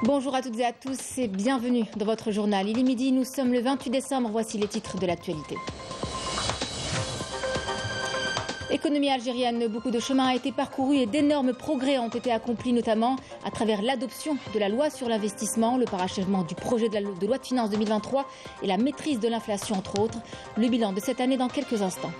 Bonjour à toutes et à tous et bienvenue dans votre journal. Il est midi, nous sommes le 28 décembre, voici les titres de l'actualité. Économie algérienne, beaucoup de chemin a été parcouru et d'énormes progrès ont été accomplis, notamment à travers l'adoption de la loi sur l'investissement, le parachèvement du projet de loi de finances 2023 et la maîtrise de l'inflation, entre autres. Le bilan de cette année dans quelques instants.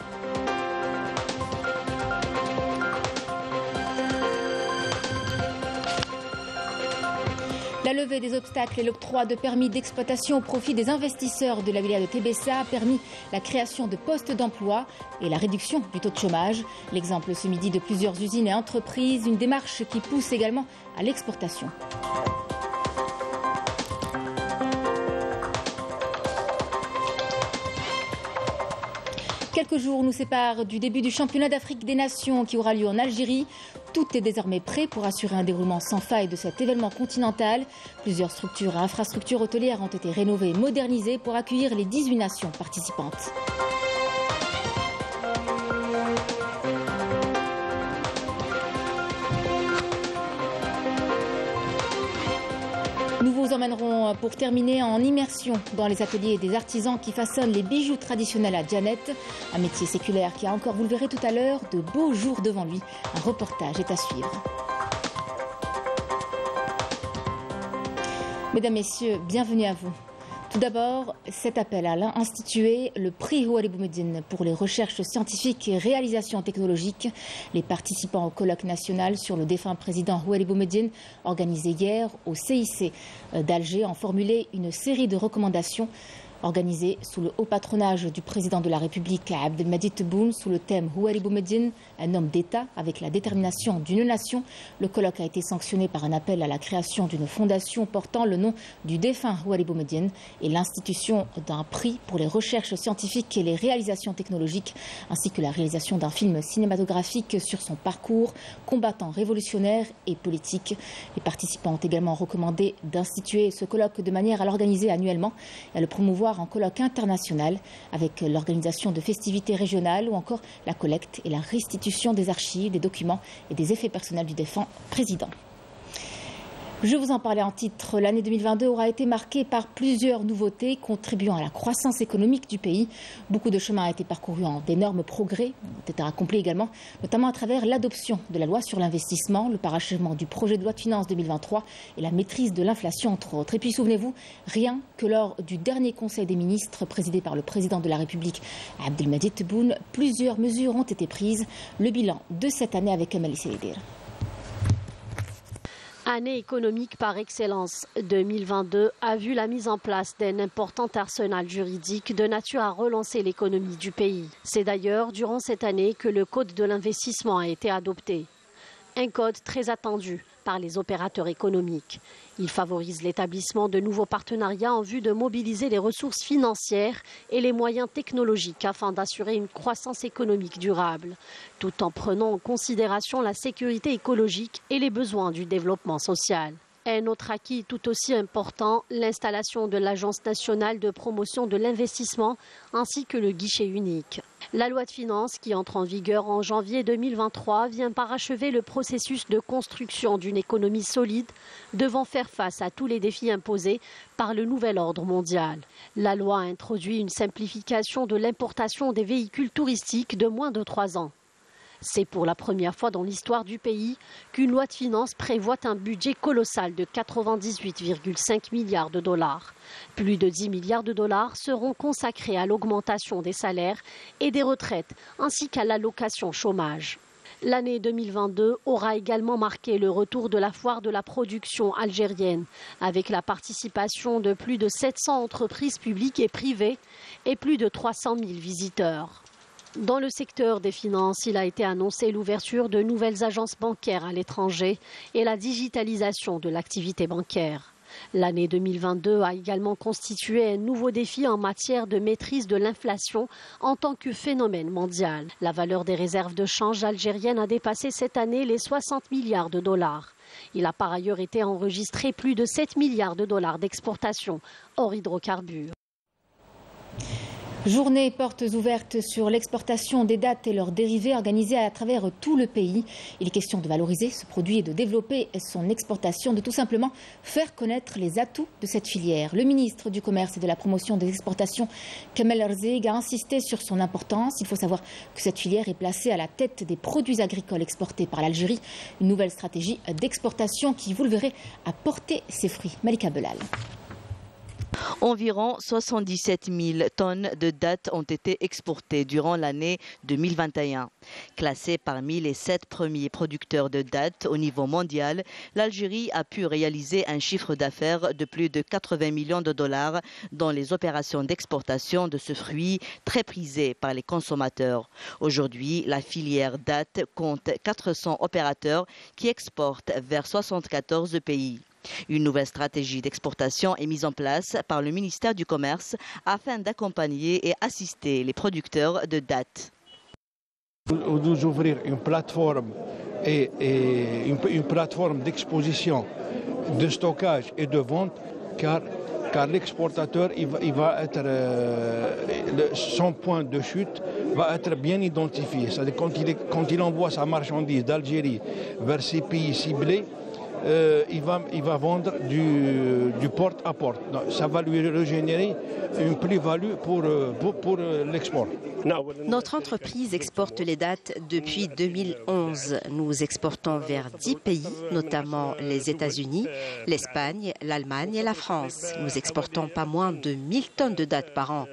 La levée des obstacles et l'octroi de permis d'exploitation au profit des investisseurs de la wilaya de Tébessa a permis la création de postes d'emploi et la réduction du taux de chômage. L'exemple ce midi de plusieurs usines et entreprises, une démarche qui pousse également à l'exportation. Quelques jours nous séparent du début du championnat d'Afrique des Nations qui aura lieu en Algérie. Tout est désormais prêt pour assurer un déroulement sans faille de cet événement continental. Plusieurs structures et infrastructures hôtelières ont été rénovées et modernisées pour accueillir les 18 nations participantes. Nous vous emmènerons pour terminer en immersion dans les ateliers des artisans qui façonnent les bijoux traditionnels à Djanet. Un métier séculaire qui a encore, vous le verrez tout à l'heure, de beaux jours devant lui. Un reportage est à suivre. Mesdames, Messieurs, bienvenue à vous. Tout d'abord, cet appel à instituer le prix Houari Boumediene pour les recherches scientifiques et réalisations technologiques. Les participants au colloque national sur le défunt président Houari Boumediene, organisé hier au CIC d'Alger, ont formulé une série de recommandations organisé sous le haut patronage du président de la République Abdelmadjid Tebboune sous le thème Houari Boumediene, un homme d'État avec la détermination d'une nation. Le colloque a été sanctionné par un appel à la création d'une fondation portant le nom du défunt Houari Boumediene et l'institution d'un prix pour les recherches scientifiques et les réalisations technologiques, ainsi que la réalisation d'un film cinématographique sur son parcours, combattant révolutionnaire et politique. Les participants ont également recommandé d'instituer ce colloque de manière à l'organiser annuellement et à le promouvoir en colloque international avec l'organisation de festivités régionales ou encore la collecte et la restitution des archives, des documents et des effets personnels du défunt président. Je vous en parlais en titre. L'année 2022 aura été marquée par plusieurs nouveautés contribuant à la croissance économique du pays. Beaucoup de chemin a été parcouru en d'énormes progrès, ont été accomplis également, notamment à travers l'adoption de la loi sur l'investissement, le parachèvement du projet de loi de finances 2023 et la maîtrise de l'inflation, entre autres. Et puis souvenez-vous, rien que lors du dernier Conseil des ministres présidé par le président de la République, Abdelmadjid Tebboune, plusieurs mesures ont été prises. Le bilan de cette année avec Kamel Seydir. Année économique par excellence, 2022 a vu la mise en place d'un important arsenal juridique de nature à relancer l'économie du pays. C'est d'ailleurs durant cette année que le Code de l'investissement a été adopté. Un code très attendu par les opérateurs économiques. Il favorise l'établissement de nouveaux partenariats en vue de mobiliser les ressources financières et les moyens technologiques afin d'assurer une croissance économique durable, tout en prenant en considération la sécurité écologique et les besoins du développement social. Un autre acquis tout aussi important, l'installation de l'Agence nationale de promotion de l'investissement ainsi que le guichet unique. La loi de finances qui entre en vigueur en janvier 2023 vient parachever le processus de construction d'une économie solide devant faire face à tous les défis imposés par le nouvel ordre mondial. La loi a introduit une simplification de l'importation des véhicules touristiques de moins de 3 ans. C'est pour la première fois dans l'histoire du pays qu'une loi de finances prévoit un budget colossal de 98,5 milliards de dollars. Plus de 10 milliards de dollars seront consacrés à l'augmentation des salaires et des retraites, ainsi qu'à l'allocation chômage. L'année 2022 aura également marqué le retour de la foire de la production algérienne, avec la participation de plus de 700 entreprises publiques et privées et plus de 300 000 visiteurs. Dans le secteur des finances, il a été annoncé l'ouverture de nouvelles agences bancaires à l'étranger et la digitalisation de l'activité bancaire. L'année 2022 a également constitué un nouveau défi en matière de maîtrise de l'inflation en tant que phénomène mondial. La valeur des réserves de change algériennes a dépassé cette année les 60 milliards de dollars. Il a par ailleurs été enregistré plus de 7 milliards de dollars d'exportation hors hydrocarbures. Journée portes ouvertes sur l'exportation des dattes et leurs dérivés organisés à travers tout le pays. Il est question de valoriser ce produit et de développer son exportation, de tout simplement faire connaître les atouts de cette filière. Le ministre du Commerce et de la Promotion des exportations, Kamel Arzeg, a insisté sur son importance. Il faut savoir que cette filière est placée à la tête des produits agricoles exportés par l'Algérie. Une nouvelle stratégie d'exportation qui, vous le verrez, a porté ses fruits. Malika Belal. Environ 77 000 tonnes de dattes ont été exportées durant l'année 2021. Classée parmi les 7 premiers producteurs de dattes au niveau mondial, l'Algérie a pu réaliser un chiffre d'affaires de plus de 80 millions de dollars dans les opérations d'exportation de ce fruit très prisé par les consommateurs. Aujourd'hui, la filière dattes compte 400 opérateurs qui exportent vers 74 pays. Une nouvelle stratégie d'exportation est mise en place par le ministère du Commerce afin d'accompagner et assister les producteurs de dattes. Nous ouvrir une plateforme une plateforme d'exposition, de stockage et de vente, car l'exportateur, son point de chute va être bien identifié. C'est-à-dire quand il envoie sa marchandise d'Algérie vers ces pays ciblés, il va vendre du porte à porte. Ça va lui régénérer une plus-value pour l'export. Notre entreprise exporte les dattes depuis 2011. Nous exportons vers 10 pays, notamment les États-Unis, l'Espagne, l'Allemagne et la France. Nous exportons pas moins de 1000 tonnes de dattes par an.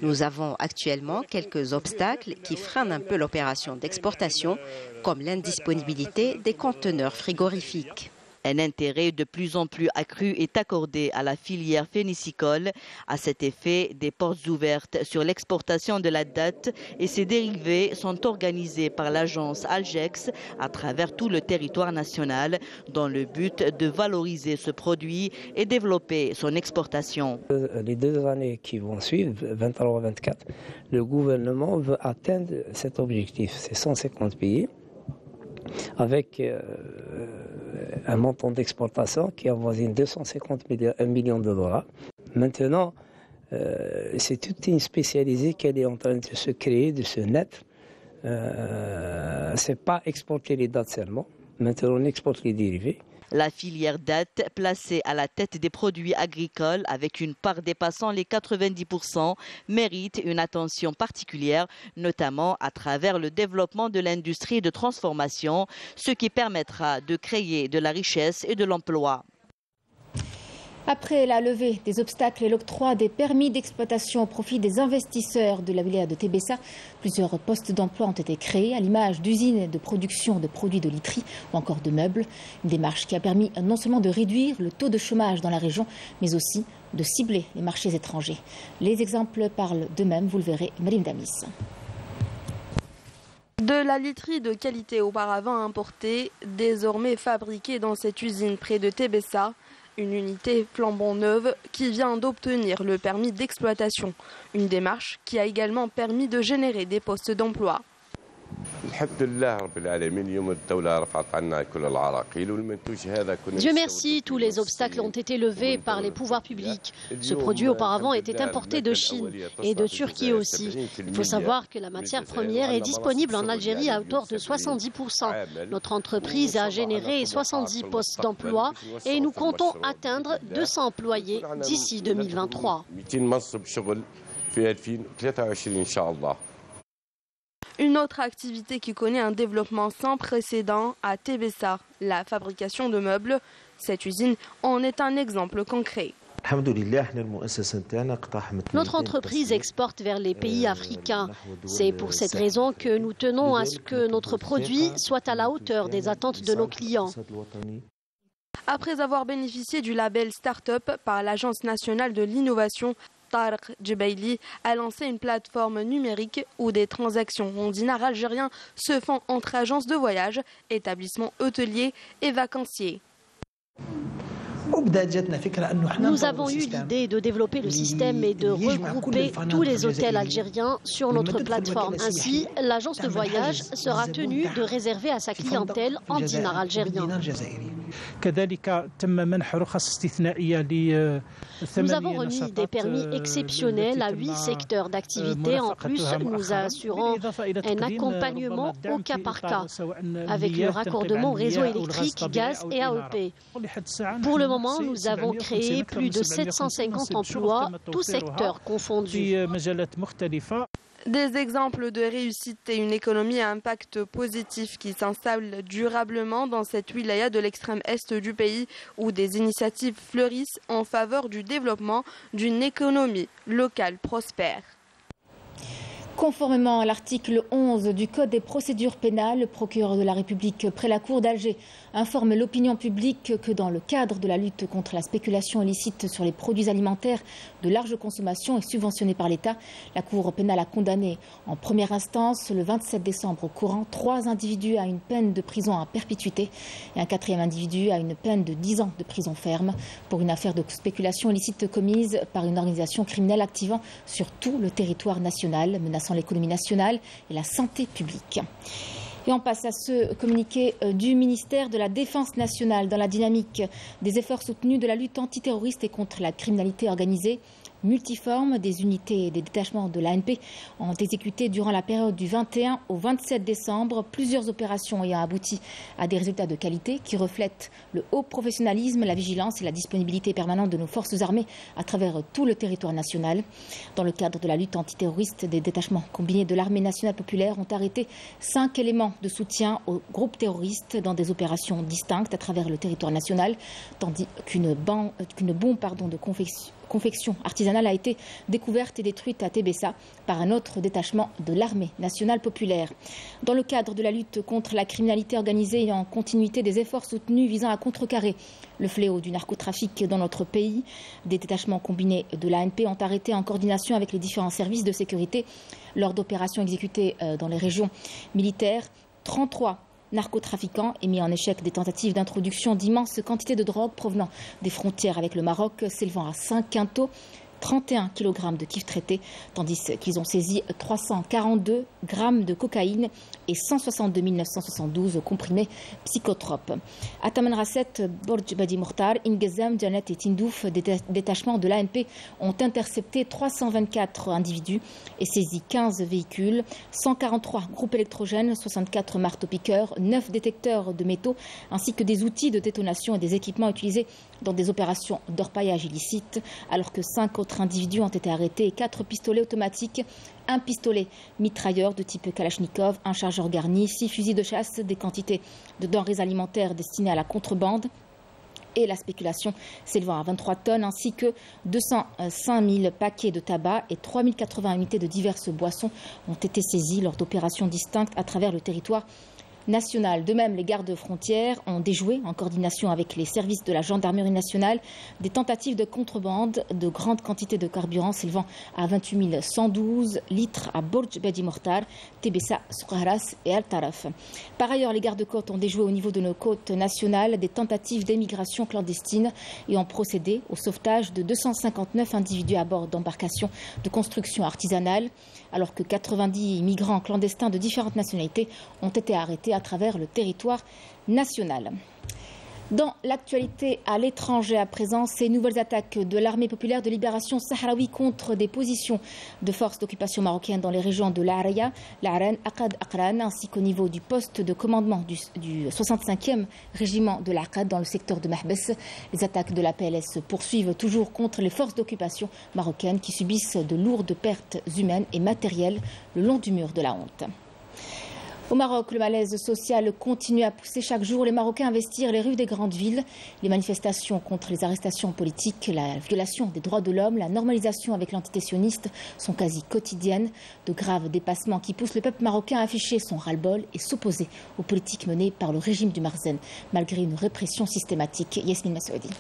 Nous avons actuellement quelques obstacles qui freinent un peu l'opération d'exportation, comme l'indisponibilité des conteneurs frigorifiques. Un intérêt de plus en plus accru est accordé à la filière phénicicole. À cet effet, des portes ouvertes sur l'exportation de la datte et ses dérivés sont organisés par l'agence Algex à travers tout le territoire national dans le but de valoriser ce produit et développer son exportation. Les 2 années qui vont suivre, 23-24, le gouvernement veut atteindre cet objectif. C'est 150 pays. Avec un montant d'exportation qui avoisine 250 millions de dollars. Maintenant, c'est toute une spécialisée qu'elle est en train de se créer, de se naître. C'est pas exporter les dattes seulement. Maintenant, on exporte les dérivés. La filière dattes, placée à la tête des produits agricoles avec une part dépassant les 90%, mérite une attention particulière, notamment à travers le développement de l'industrie de transformation, ce qui permettra de créer de la richesse et de l'emploi. Après la levée des obstacles et l'octroi des permis d'exploitation au profit des investisseurs de la wilaya de Tébessa, plusieurs postes d'emploi ont été créés à l'image d'usines de production de produits de literie ou encore de meubles. Une démarche qui a permis non seulement de réduire le taux de chômage dans la région, mais aussi de cibler les marchés étrangers. Les exemples parlent d'eux-mêmes, vous le verrez, Marine Damis. De la literie de qualité auparavant importée, désormais fabriquée dans cette usine près de Tébessa, une unité flambant neuve qui vient d'obtenir le permis d'exploitation. Une démarche qui a également permis de générer des postes d'emploi. Dieu merci, tous les obstacles ont été levés par les pouvoirs publics. Ce produit auparavant était importé de Chine et de Turquie aussi. Il faut savoir que la matière première est disponible en Algérie à hauteur de 70%. Notre entreprise a généré 70 postes d'emploi et nous comptons atteindre 200 employés d'ici 2023. Une autre activité qui connaît un développement sans précédent à Tébessa, la fabrication de meubles. Cette usine en est un exemple concret. Notre entreprise exporte vers les pays africains. C'est pour cette raison que nous tenons à ce que notre produit soit à la hauteur des attentes de nos clients. Après avoir bénéficié du label Start-up par l'Agence nationale de l'innovation, Tarek Djebaili a lancé une plateforme numérique où des transactions en dinars algériens se font entre agences de voyage, établissements hôteliers et vacanciers. Nous avons eu l'idée de développer le système et de regrouper tous les hôtels algériens sur notre plateforme. Ainsi, l'agence de voyage sera tenue de réserver à sa clientèle en dinars algériens. Nous avons remis des permis exceptionnels à 8 secteurs d'activité. En plus, nous assurons un accompagnement au cas par cas, avec le raccordement au réseau électrique, gaz et AEP. Pour le moment, nous avons créé plus de 750 emplois, tous secteurs confondus. Des exemples de réussite et une économie à impact positif qui s'installe durablement dans cette wilaya de l'extrême est du pays où des initiatives fleurissent en faveur du développement d'une économie locale prospère. Conformément à l'article 11 du Code des procédures pénales, le procureur de la République près la Cour d'Alger informe l'opinion publique que dans le cadre de la lutte contre la spéculation illicite sur les produits alimentaires de large consommation et subventionnés par l'État, la Cour pénale a condamné en première instance le 27 décembre courant 3 individus à une peine de prison à perpétuité et un 4e individu à une peine de 10 ans de prison ferme pour une affaire de spéculation illicite commise par une organisation criminelle activant sur tout le territoire national, menaçant l'économie nationale et la santé publique. Et on passe à ce communiqué du ministère de la Défense nationale dans la dynamique des efforts soutenus de la lutte antiterroriste et contre la criminalité organisée. Multiformes, des unités et des détachements de l'ANP ont exécuté durant la période du 21 au 27 décembre plusieurs opérations ayant abouti à des résultats de qualité qui reflètent le haut professionnalisme, la vigilance et la disponibilité permanente de nos forces armées à travers tout le territoire national. Dans le cadre de la lutte antiterroriste, des détachements combinés de l'armée nationale populaire ont arrêté 5 éléments de soutien aux groupes terroristes dans des opérations distinctes à travers le territoire national, tandis qu'une bombe de confection artisanale a été découverte et détruite à Tébessa par un autre détachement de l'armée nationale populaire. Dans le cadre de la lutte contre la criminalité organisée et en continuité des efforts soutenus visant à contrecarrer le fléau du narcotrafic dans notre pays, des détachements combinés de l'ANP ont arrêté en coordination avec les différents services de sécurité lors d'opérations exécutées dans les régions militaires 33 narcotrafiquants et mis en échec des tentatives d'introduction d'immenses quantités de drogue provenant des frontières avec le Maroc, s'élevant à 5 quintaux, 31 kg de kiff traité, tandis qu'ils ont saisi 342 grammes de cocaïne et 162 972 comprimés psychotropes. À Taman Rasset, Borj Badi Mokhtar, Ingezem, Janet et Tindouf, des détachements de l'ANP ont intercepté 324 individus et saisi 15 véhicules, 143 groupes électrogènes, 64 marteaux-piqueurs, 9 détecteurs de métaux, ainsi que des outils de détonation et des équipements utilisés dans des opérations d'orpaillage illicite, alors que 5 autres individus ont été arrêtés et 4 pistolets automatiques, un pistolet mitrailleur de type Kalachnikov, un chargeur garni, 6 fusils de chasse, des quantités de denrées alimentaires destinées à la contrebande et la spéculation s'élevant à 23 tonnes, ainsi que 205 000 paquets de tabac et 3 080 unités de diverses boissons ont été saisis lors d'opérations distinctes à travers le territoire national. De même, les gardes frontières ont déjoué, en coordination avec les services de la gendarmerie nationale, des tentatives de contrebande de grandes quantités de carburant s'élevant à 28 112 litres à Borj Badi Mokhtar, Tébessa, Soukharas et Al-Taraf. Par ailleurs, les gardes-côtes ont déjoué au niveau de nos côtes nationales des tentatives d'émigration clandestine et ont procédé au sauvetage de 259 individus à bord d'embarcations de construction artisanale, alors que 90 migrants clandestins de différentes nationalités ont été arrêtés à travers le territoire national. Dans l'actualité à l'étranger à présent, ces nouvelles attaques de l'armée populaire de libération sahraoui contre des positions de forces d'occupation marocaines dans les régions de l'Araya, l'Aran, Aqad, Aqran, ainsi qu'au niveau du poste de commandement du 65e régiment de l'Aqad dans le secteur de Mahbes. Les attaques de la PLS se poursuivent toujours contre les forces d'occupation marocaines qui subissent de lourdes pertes humaines et matérielles le long du mur de la honte. Au Maroc, le malaise social continue à pousser chaque jour les Marocains à investir les rues des grandes villes. Les manifestations contre les arrestations politiques, la violation des droits de l'homme, la normalisation avec l'entité sioniste sont quasi quotidiennes. De graves dépassements qui poussent le peuple marocain à afficher son ras-le-bol et s'opposer aux politiques menées par le régime du Marzen, malgré une répression systématique. Yasmine Massoudi.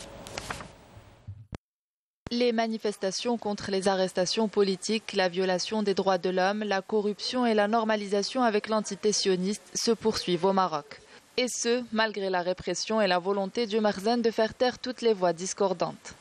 Les manifestations contre les arrestations politiques, la violation des droits de l'homme, la corruption et la normalisation avec l'entité sioniste se poursuivent au Maroc. Et ce, malgré la répression et la volonté du Marzen de faire taire toutes les voix discordantes.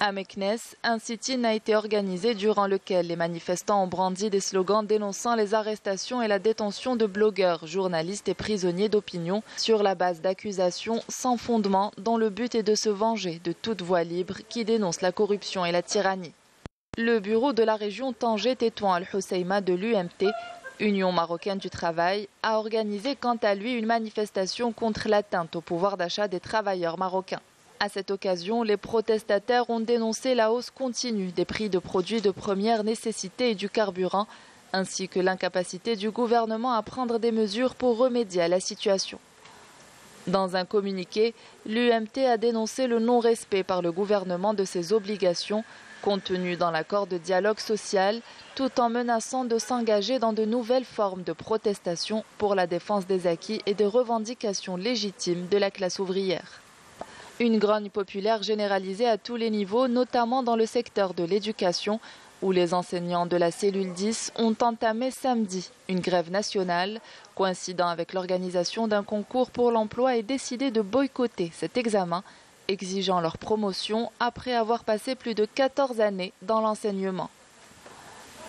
À Meknès, un sit-in a été organisé durant lequel les manifestants ont brandi des slogans dénonçant les arrestations et la détention de blogueurs, journalistes et prisonniers d'opinion sur la base d'accusations sans fondement dont le but est de se venger de toute voix libre qui dénonce la corruption et la tyrannie. Le bureau de la région Tanger-Tétouan Al-Hoceima de l'UMT, Union marocaine du travail, a organisé quant à lui une manifestation contre l'atteinte au pouvoir d'achat des travailleurs marocains. À cette occasion, les protestataires ont dénoncé la hausse continue des prix de produits de première nécessité et du carburant, ainsi que l'incapacité du gouvernement à prendre des mesures pour remédier à la situation. Dans un communiqué, l'UMT a dénoncé le non-respect par le gouvernement de ses obligations contenues dans l'accord de dialogue social, tout en menaçant de s'engager dans de nouvelles formes de protestation pour la défense des acquis et des revendications légitimes de la classe ouvrière. Une grogne populaire généralisée à tous les niveaux, notamment dans le secteur de l'éducation, où les enseignants de la cellule 10 ont entamé samedi une grève nationale, coïncidant avec l'organisation d'un concours pour l'emploi et décidé de boycotter cet examen, exigeant leur promotion après avoir passé plus de 14 années dans l'enseignement.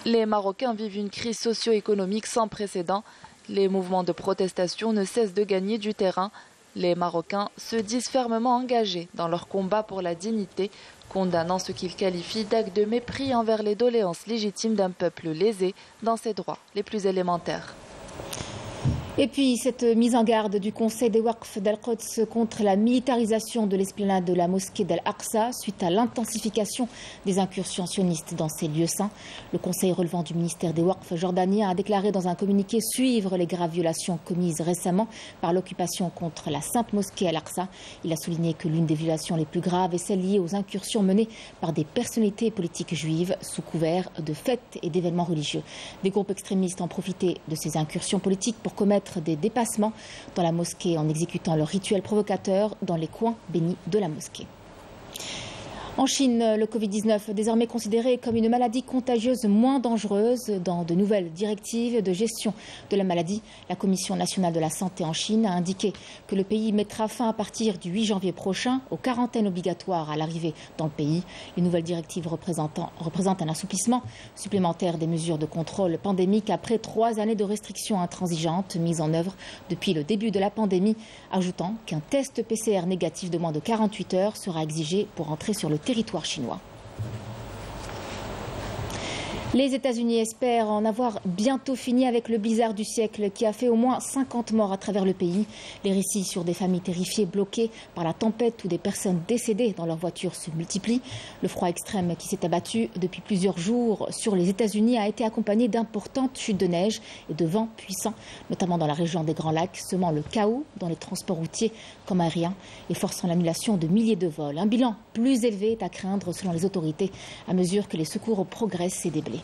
Les Marocains vivent une crise socio-économique sans précédent. Les mouvements de protestation ne cessent de gagner du terrain. Les Marocains se disent fermement engagés dans leur combat pour la dignité, condamnant ce qu'ils qualifient d'acte de mépris envers les doléances légitimes d'un peuple lésé dans ses droits les plus élémentaires. Et puis, cette mise en garde du Conseil des Waqf d'Al-Quds contre la militarisation de l'esplanade de la mosquée d'Al-Aqsa suite à l'intensification des incursions sionistes dans ces lieux saints. Le Conseil relevant du ministère des Waqf jordanien a déclaré dans un communiqué suivre les graves violations commises récemment par l'occupation contre la sainte mosquée Al-Aqsa. Il a souligné que l'une des violations les plus graves est celle liée aux incursions menées par des personnalités politiques juives sous couvert de fêtes et d'événements religieux. Des groupes extrémistes ont profité de ces incursions politiques pour commettre des dépassements dans la mosquée en exécutant leurs rituels provocateurs dans les coins bénis de la mosquée. En Chine, le Covid-19 est désormais considéré comme une maladie contagieuse moins dangereuse. Dans de nouvelles directives de gestion de la maladie, la Commission nationale de la santé en Chine a indiqué que le pays mettra fin à partir du 8 janvier prochain aux quarantaines obligatoires à l'arrivée dans le pays. Les nouvelles directives représentent un assouplissement supplémentaire des mesures de contrôle pandémique après 3 années de restrictions intransigeantes mises en œuvre depuis le début de la pandémie, ajoutant qu'un test PCR négatif de moins de 48 heures sera exigé pour entrer sur le territoire chinois. Les États-Unis espèrent en avoir bientôt fini avec le blizzard du siècle qui a fait au moins 50 morts à travers le pays. Les récits sur des familles terrifiées bloquées par la tempête ou des personnes décédées dans leur voiture se multiplient. Le froid extrême qui s'est abattu depuis plusieurs jours sur les États-Unis a été accompagné d'importantes chutes de neige et de vents puissants, notamment dans la région des Grands Lacs, semant le chaos dans les transports routiers comme aériens et forçant l'annulation de milliers de vols. Un bilan plus élevé est à craindre selon les autorités à mesure que les secours progressent et déblais.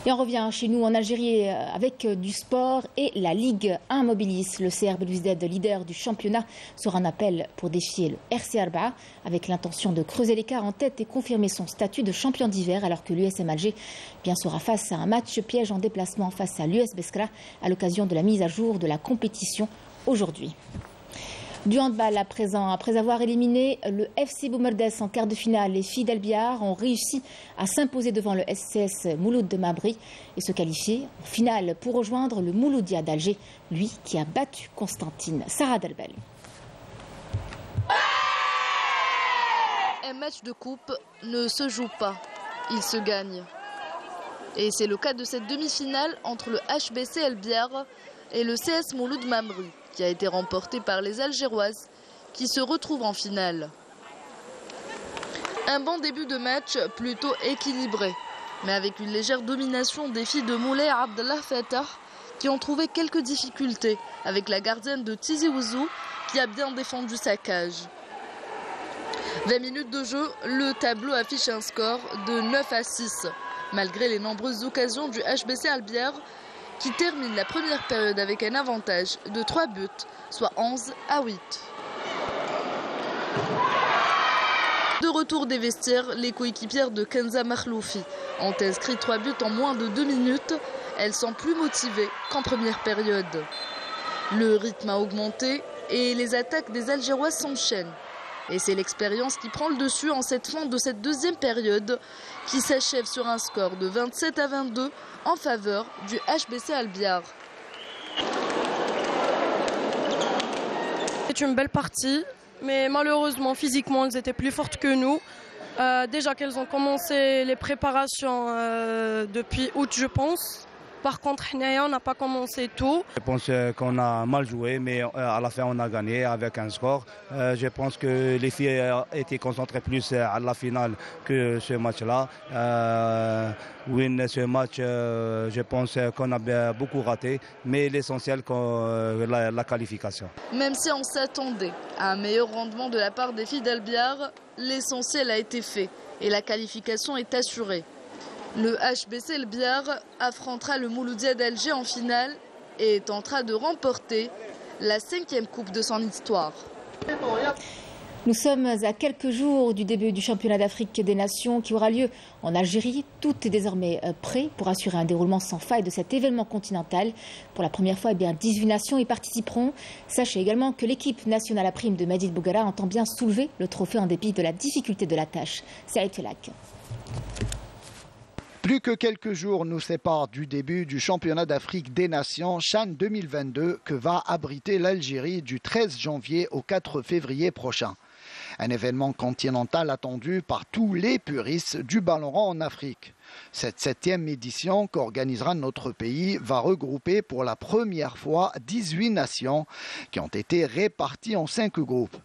Et on revient chez nous en Algérie avec du sport et la Ligue 1 Mobilis. Le CR Belouizdad, leader du championnat, sera un appel pour défier le RC Arba'a avec l'intention de creuser l'écart en tête et confirmer son statut de champion d'hiver alors que l'USM Alger sera face à un match piège en déplacement face à l'US Beskra à l'occasion de la mise à jour de la compétition aujourd'hui. Du handball à présent, après avoir éliminé le FC Boumerdès en quart de finale, les filles d'Albiar ont réussi à s'imposer devant le SCS Mouloud de Mabri et se qualifier en finale pour rejoindre le Mouloudia d'Alger, lui qui a battu Constantine. Sarah Delbel. Un match de coupe ne se joue pas, il se gagne. Et c'est le cas de cette demi-finale entre le HBC Albiar et le CS Mouloud Mamru, qui a été remporté par les Algéroises, qui se retrouvent en finale. Un bon début de match plutôt équilibré, mais avec une légère domination des filles de Moulay Abdallah Fatah, qui ont trouvé quelques difficultés avec la gardienne de Tizi Ouzou, qui a bien défendu sa cage. 20 minutes de jeu, le tableau affiche un score de 9-6, malgré les nombreuses occasions du HBC Albiar, qui termine la première période avec un avantage de 3 buts, soit 11-8. De retour des vestiaires, les coéquipières de Kenza Makhloufi ont inscrit 3 buts en moins de 2 minutes. Elles sont plus motivées qu'en première période. Le rythme a augmenté et les attaques des Algéroises s'enchaînent. Et c'est l'expérience qui prend le dessus en cette fin de cette deuxième période qui s'achève sur un score de 27-22 en faveur du HBC Albiar. C'est une belle partie, mais malheureusement, physiquement, elles étaient plus fortes que nous. Déjà qu'elles ont commencé les préparations depuis août, je pense. Par contre, on n'a pas commencé tout. Je pense qu'on a mal joué, mais à la fin, on a gagné avec un score. Je pense que les filles étaient concentrées plus à la finale que ce match-là. Ce match, je pense qu'on a beaucoup raté, mais l'essentiel, la qualification. Même si on s'attendait à un meilleur rendement de la part des filles d'Albiar, l'essentiel a été fait et la qualification est assurée. Le HBC Albiar affrontera le Mouloudia d'Alger en finale et tentera de remporter la 5e coupe de son histoire. Nous sommes à quelques jours du début du championnat d'Afrique des Nations qui aura lieu en Algérie. Tout est désormais prêt pour assurer un déroulement sans faille de cet événement continental. Pour la première fois, 18 nations y participeront. Sachez également que l'équipe nationale à prime de Majid Bouguerra entend bien soulever le trophée en dépit de la difficulté de la tâche. Saïd Felak. Plus que quelques jours nous séparent du début du championnat d'Afrique des Nations CHAN 2022 que va abriter l'Algérie du 13 janvier au 4 février prochain. Un événement continental attendu par tous les puristes du ballon rond en Afrique. Cette 7e édition qu'organisera notre pays va regrouper pour la première fois 18 nations qui ont été réparties en 5 groupes.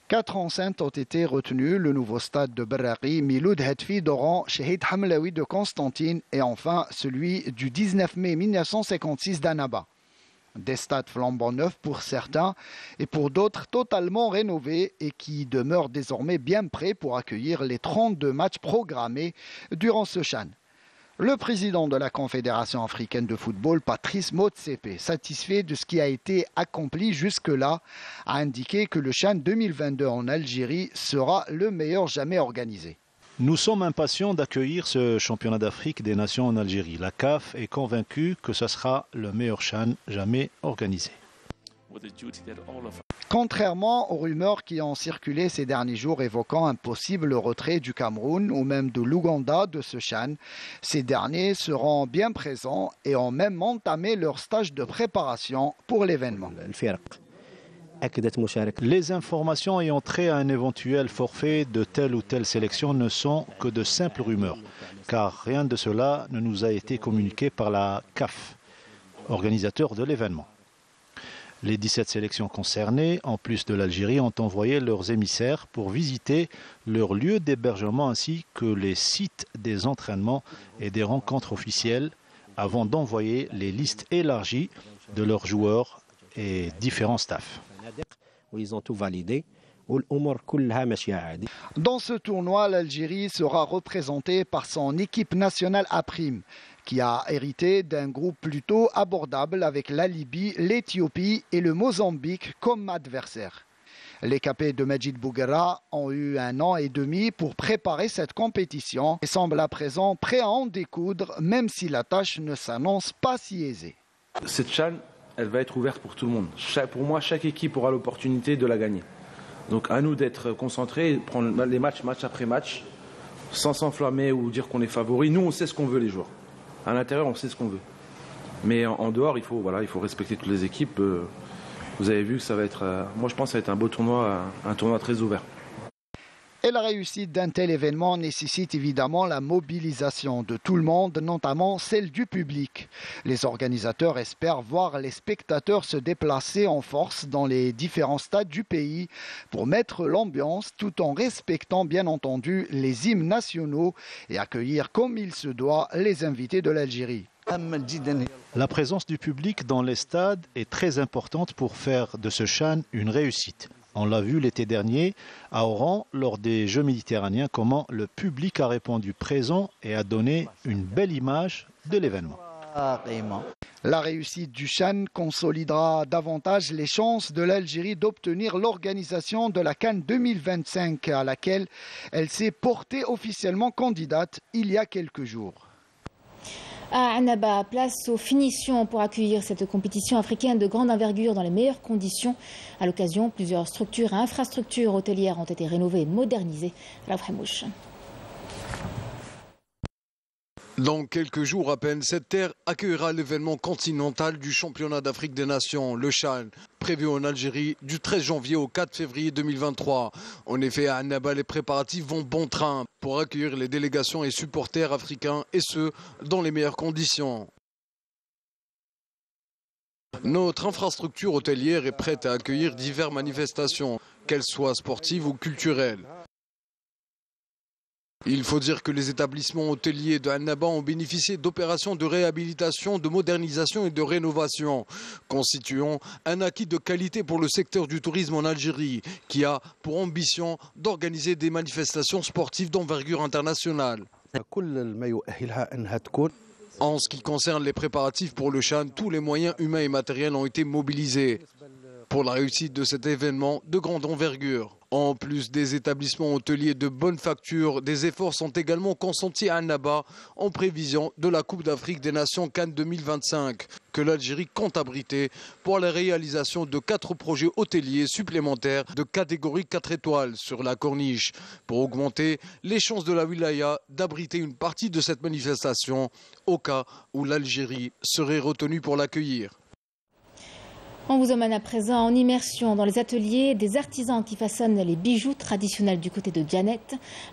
4 enceintes ont été retenues, le nouveau stade de Berrari, Miloud Hetfi d'Oran, Shahid Hamlaoui de Constantine et enfin celui du 19 mai 1956 d'Annaba. Des stades flambant neufs pour certains et pour d'autres totalement rénovés et qui demeurent désormais bien prêts pour accueillir les 32 matchs programmés durant ce CHAN. Le président de la Confédération africaine de football, Patrice Motsepe, satisfait de ce qui a été accompli jusque-là, a indiqué que le CHAN 2022 en Algérie sera le meilleur jamais organisé. Nous sommes impatients d'accueillir ce championnat d'Afrique des Nations en Algérie. La CAF est convaincue que ce sera le meilleur CHAN jamais organisé. Contrairement aux rumeurs qui ont circulé ces derniers jours évoquant un possible retrait du Cameroun ou même de l'Ouganda de ce CHAN, ces derniers seront bien présents et ont même entamé leur stage de préparation pour l'événement. Les informations ayant trait à un éventuel forfait de telle ou telle sélection ne sont que de simples rumeurs, car rien de cela ne nous a été communiqué par la CAF, organisateur de l'événement. Les 17 sélections concernées, en plus de l'Algérie, ont envoyé leurs émissaires pour visiter leur lieu d'hébergement ainsi que les sites des entraînements et des rencontres officielles avant d'envoyer les listes élargies de leurs joueurs et différents staffs. Ils ont tout validé. Dans ce tournoi, l'Algérie sera représentée par son équipe nationale A', qui a hérité d'un groupe plutôt abordable avec la Libye, l'Éthiopie et le Mozambique comme adversaires. Les capés de Majid Bouguerra ont eu 1 an et demi pour préparer cette compétition et semblent à présent prêts à en découdre, même si la tâche ne s'annonce pas si aisée. Cette CHAN, elle va être ouverte pour tout le monde. Pour moi, chaque équipe aura l'opportunité de la gagner. Donc à nous d'être concentrés, prendre les match après match, sans s'enflammer ou dire qu'on est favori. Nous, on sait ce qu'on veut les joueurs. À l'intérieur, on sait ce qu'on veut. Mais en dehors, il faut respecter toutes les équipes. Vous avez vu que ça va être, moi je pense que ça va être un beau tournoi, un tournoi très ouvert. Et la réussite d'un tel événement nécessite évidemment la mobilisation de tout le monde, notamment celle du public. Les organisateurs espèrent voir les spectateurs se déplacer en force dans les différents stades du pays pour mettre l'ambiance tout en respectant bien entendu les hymnes nationaux et accueillir comme il se doit les invités de l'Algérie. La présence du public dans les stades est très importante pour faire de ce CHAN une réussite. On l'a vu l'été dernier à Oran lors des Jeux méditerranéens comment le public a répondu présent et a donné une belle image de l'événement. La réussite du CHAN consolidera davantage les chances de l'Algérie d'obtenir l'organisation de la CAN 2025 à laquelle elle s'est portée officiellement candidate il y a quelques jours. À Annaba, place aux finitions pour accueillir cette compétition africaine de grande envergure dans les meilleures conditions. À l'occasion, plusieurs structures et infrastructures hôtelières ont été rénovées et modernisées. Dans quelques jours à peine, cette terre accueillera l'événement continental du championnat d'Afrique des Nations, le CHAN, prévu en Algérie du 13 janvier au 4 février 2023. En effet, à Annaba, les préparatifs vont bon train pour accueillir les délégations et supporters africains, et ce, dans les meilleures conditions. Notre infrastructure hôtelière est prête à accueillir diverses manifestations, qu'elles soient sportives ou culturelles. Il faut dire que les établissements hôteliers de Annaba ont bénéficié d'opérations de réhabilitation, de modernisation et de rénovation, constituant un acquis de qualité pour le secteur du tourisme en Algérie, qui a pour ambition d'organiser des manifestations sportives d'envergure internationale. En ce qui concerne les préparatifs pour le CHAN, tous les moyens humains et matériels ont été mobilisés pour la réussite de cet événement de grande envergure. En plus des établissements hôteliers de bonne facture, des efforts sont également consentis à Annaba en prévision de la Coupe d'Afrique des Nations CAN 2025 que l'Algérie compte abriter pour la réalisation de 4 projets hôteliers supplémentaires de catégorie 4 étoiles sur la corniche pour augmenter les chances de la wilaya d'abriter une partie de cette manifestation au cas où l'Algérie serait retenue pour l'accueillir. On vous emmène à présent en immersion dans les ateliers des artisans qui façonnent les bijoux traditionnels du côté de Djanet,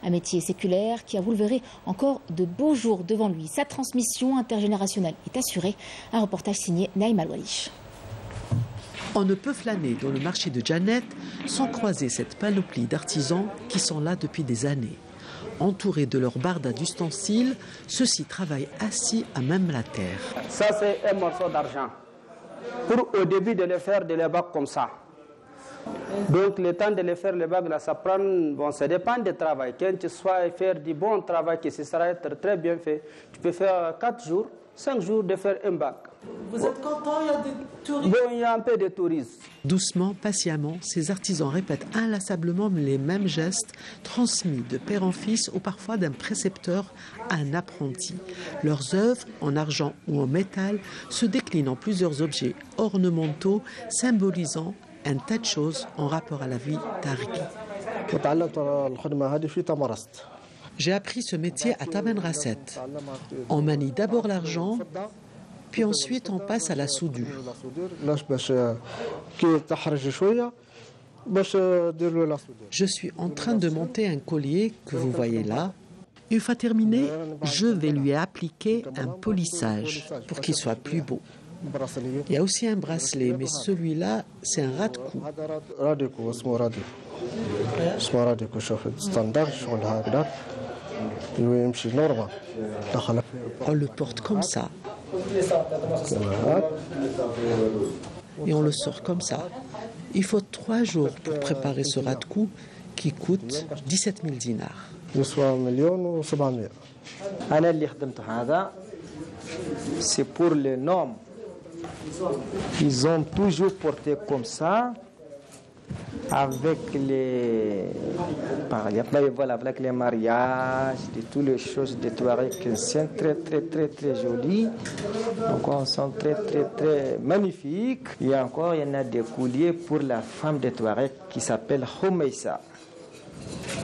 un métier séculaire qui a, vous le verrez, encore de beaux jours devant lui. Sa transmission intergénérationnelle est assurée. Un reportage signé Naïm Al-Walish. On ne peut flâner dans le marché de Djanet sans croiser cette panoplie d'artisans qui sont là depuis des années. Entourés de leurs bardas d'ustensiles, ceux-ci travaillent assis à même la terre. Ça, c'est un morceau d'argent. Pour au début de les faire des bacs comme ça. Donc le temps de les faire les bacs là, ça prend, bon, ça dépend du travail. Quand tu sois faire du bon travail qui sera être très bien fait, tu peux faire 4 jours, 5 jours de faire un bac. Vous êtes content, il y a des touristes? Bon, il y a un peu de touristes. Doucement, patiemment, ces artisans répètent inlassablement les mêmes gestes, transmis de père en fils ou parfois d'un précepteur à un apprenti. Leurs œuvres, en argent ou en métal, se déclinent en plusieurs objets ornementaux symbolisant un tas de choses en rapport à la vie tariki. J'ai appris ce métier à Taman Rasset. On manie d'abord l'argent, puis ensuite on passe à la soudure. Je suis en train de monter un collier que vous voyez là. Une fois terminé, je vais lui appliquer un polissage pour qu'il soit plus beau. Il y a aussi un bracelet, mais celui-là, c'est un ras-de-cou. On le porte comme ça. Et on le sort comme ça. Il faut 3 jours pour préparer ce ras-de-cou qui coûte 17 000 dinars. C'est pour les noms. Ils ont toujours porté comme ça, avec les, voilà, avec les mariages, de toutes les choses de Touareg qui sont très jolies. Donc, on sont très magnifiques. Et encore, il y en a des colliers pour la femme de Touareg qui s'appelle Khoumeissa.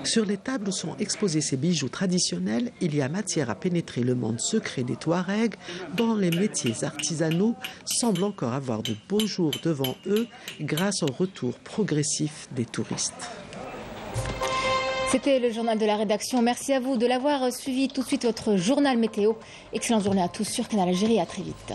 Sur les tables où sont exposés ces bijoux traditionnels, il y a matière à pénétrer le monde secret des Touaregs, dont les métiers artisanaux semblent encore avoir de beaux jours devant eux grâce au retour progressif des touristes. C'était le journal de la rédaction. Merci à vous de l'avoir suivi. Tout de suite, votre journal météo. Excellente journée à tous sur Canal Algérie. À très vite.